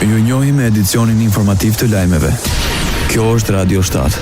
Ju njohim me edicionin informativ të lajmeve. Kjo është Radio 7.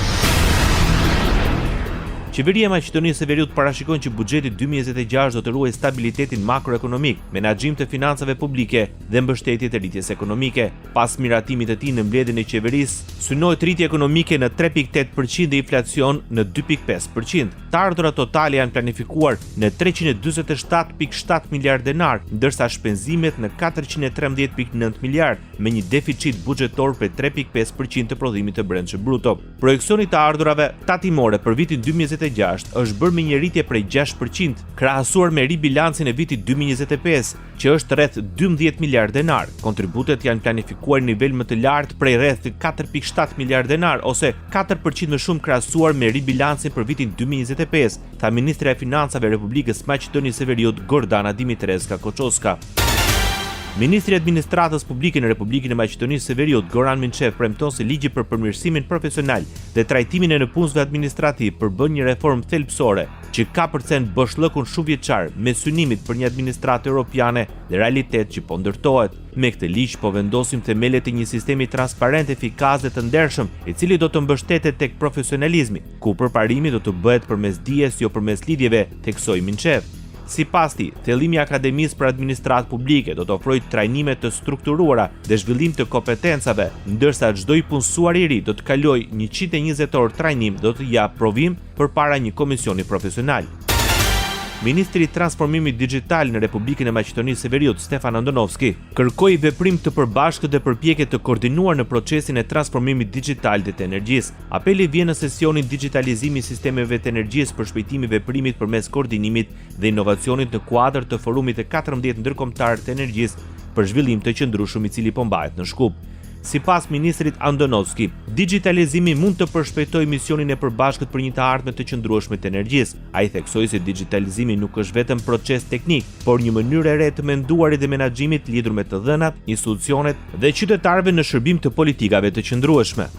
Qeveria e Maqedonisë së Veriut parashikon që buxheti 2026 do të ruajë stabilitetin makroekonomik, menaxhim të financave publike dhe mbështetje të rritjes ekonomike. Pas miratimit të tij në mbledhjen e qeverisë, synohet rritje ekonomike në 3.8% dhe inflacion në 2.5%. Të ardhurat totale janë planifikuar në 347.7 miliardë denar, ndërsa shpenzimet në 413.9 miliardë, me një deficit buxhetor për 3.5% të prodhimit të brendshëm bruto. Projekcioni të ardhurave tatimore për vitin 2026 është bërë me një rritje prej 6%, krahasuar me ribilancin e vitit 2025, që është rreth 12 miliardë denar. Kontributet janë planifikuar në nivel më të lartë prej rreth 4.7 miliardë denar, ose 4% më shumë krahasuar me ribilancin për vitin 2025, tha Ministra e Financave e Republikës Maqedonisë së Veriut Gordana Dimitreska Koçoska. Ministri i Administratës Publike në Republikën e Maqedonisë së Veriut, Goran Minçev, premton se ligji për përmirësimin profesional dhe trajtimin e nëpunësve administrativ përbën një reformë thelbësore që ka përcen boshllëkun shumëvjeçar me synimit për një administratë europiane dhe realitet që po ndërtohet. Me këtë ligj po vendosim themelet e një sistemi transparent, efikaz dhe të ndershëm, i cili do të mbështetet tek profesionalizmi, ku përparimi do të bëhet përmes dijes, jo përmes lidhjeve, theksoi Minçev. Sipas tij, thellimi i Akademisë për Administratë Publike do të ofrojë trajnime të strukturuara dhe zhvillim të kompetencave, ndërsa çdo i punësuar i ri do të kalojë 120 orë trajnim do të jap provim përpara një komisioni profesional. Ministri i Transformimit Digjital në Republikën e Maqedonisë së Veriut, Stefan Andonovski, kërkoi veprim të përbashkët dhe përpjekje të koordinuar në procesin e transformimit digjital të energjisë. Apeli vjen në sesionin Digitalizimi i sistemeve të energjisë për shpejtimi veprimit përmes koordinimit dhe inovacionit në kuadër të forumit të 14 ndërkombëtar të energjisë për zhvillim të qëndrueshëm i cili po mbahet në Shkup. Sipas ministrit Andonovski, digitalizimi mund të përshpejtojë misionin e përbashkët për një të ardhme të qëndrueshme të energjisë. Ai theksoi se digitalizimi nuk është vetëm proces teknik, por një mënyrë e re të menduarit dhe menaxhimit lidhur me të dhënat, institucionet dhe qytetarëve në shërbim të politikave të qëndrueshme.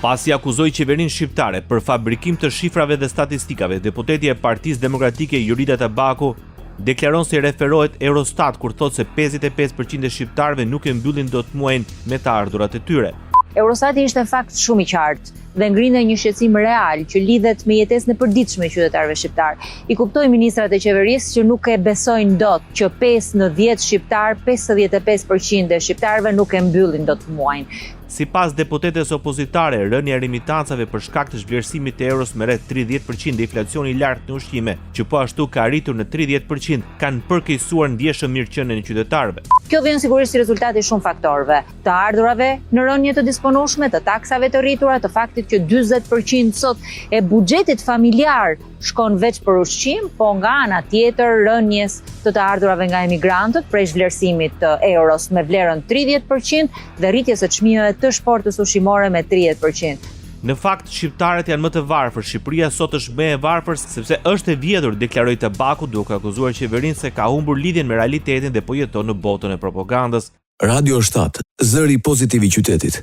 Pasi akuzoi qeverinë shqiptare për fabrikim të shifrave dhe statistikave, deputeti e Partisë Demokratike Jurida Tabaku deklaron se referohet Eurostat kur thotë se 55% e shqiptarëve nuk e mbyllin dot muajin me të ardhurat e tyre. Eurostati ishte fakt shumë i qartë dhe ngrinte një shqetësim real që lidhet me jetesën e përditshme e qytetarëve shqiptar. I kuptoi ministrat e qeverisë që nuk e besojnë dot që 5 në 10 shqiptar, 55% e shqiptarëve nuk e mbyllin dot muajin. Sipas deputetes opozitare, rënja e remitancave për shkak të zhvlerësimit të euros me rreth 30% dhe inflacioni i lartë në ushqime, që po ashtu ka arritur në 30%, kanë përkeqësuar ndjeshëm mirëqenien e qytetarëve. Kjo vjen sigurisht si rezultati shumë faktorëve, të ardhurave në rënje të disponueshme, të taksave të rritura, të faktit që 40% sot e buxhetit familjar shkon veç për ushqim, po nga ana tjetër rënjes të ardhurave nga emigrantët prej zhvlerësimit të euros me vlerën 30% dhe rritjes së çmimeve të shportës ushqimore me 30%. Në fakt, shqiptarët janë më të varfër. Shqipëria sot është më e varfër sepse është e vjedhur, deklaroi Tabaku, duke akuzuar qeverinë se ka humbur lidhjen me realitetin dhe po jeton në botën e propagandës. Radio 7, zëri pozitiv i qytetit.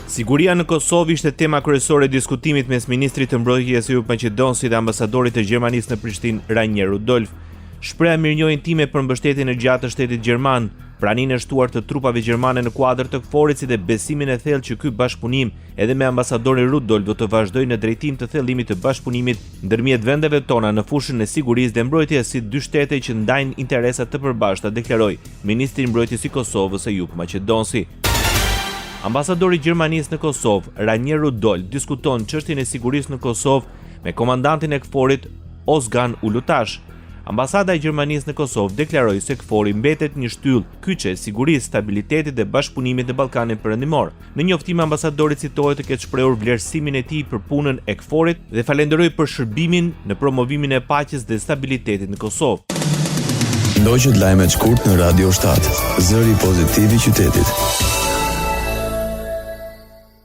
Siguria në Kosovë ishte tema kryesore e diskutimit mes ministrit të mbrojtjes së Maqedonisë dhe ambasadorit të Gjermanisë në Prishtinë, Rainier Rudolf. Shpreha mirënjohjen time për mbështetjen e gjatë të shtetit gjerman, praninë e shtuar të trupave gjermane në kuadër të KFOR-it si dhe besimin e thellë që ky bashkëpunim edhe me ambasadorin Rudolf do të vazhdojë në drejtim të thellimit të bashkëpunimit ndërmjet vendeve tona në fushën e sigurisë dhe mbrojtjes si dy shtete që ndajnë interesa të përbashkëta, deklaroi ministri i mbrojtjes i Kosovës Eyüp Maqedonsi. Ambasadori i Gjermanisë në Kosovë, Rainier Rudolf, diskuton çështjen e sigurisë në Kosovë me komandantin e KFOR-it Ozgan Ulutash. Ambasada e Gjermanisë në Kosovë deklaroi se KFOR-i mbetet një shtyllë kyçe sigurisë, stabilitetit dhe bashkëpunimit në Ballkanin Perëndimor. Në njoftim ambasadori citohet të ketë shprehur vlerësimin e tij për punën e KFOR-it dhe falenderoi për shërbimin në promovimin e paqes dhe stabilitetit në Kosovë. Ndoqët lajmet shkurt në Radio 7, zëri pozitiv i qytetit.